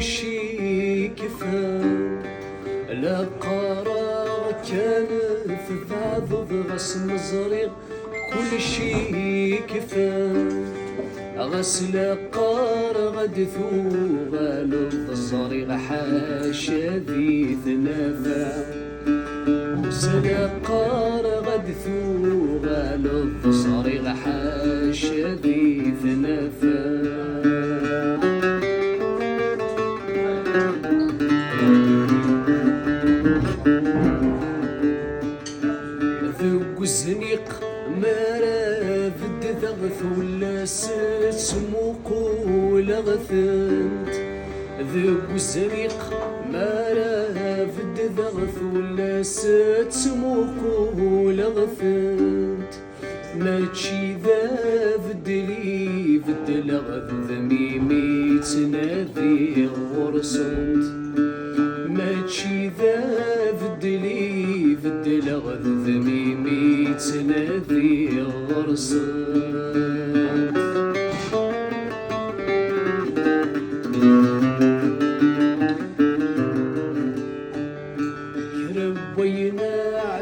شي كفان لا قرار كان في بعض غس مزريغ كل شي كفان غسل قار غد ثوغال الصريغ حاشا ذي ثنافا غسل قار غد ثوغال الصريغ حاشا ذي ثنافا ذوق الزنيق مرا فد ثغث ولا سموق ولا غثنت ذوق الزنيق مرا فد ثغث ولا سموق ولا غثنت ماشي ذا فدلي فد لغث ذميمي تنادي غرسنت ماشي ذا فدلي فد لغث ذميمي تنادي غرسنت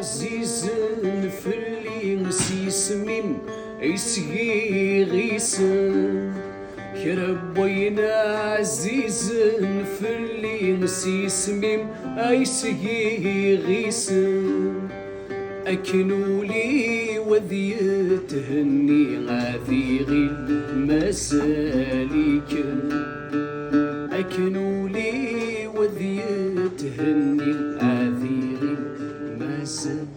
عزيز في اللي مسيس ميم يسقي غيسن كرب وينا عزيز في اللي مسيس ميم يسقي غيسن أكنولي وذي تهني غاثي غير مساليك أكنولي وذي تهني غاثي غير مساليك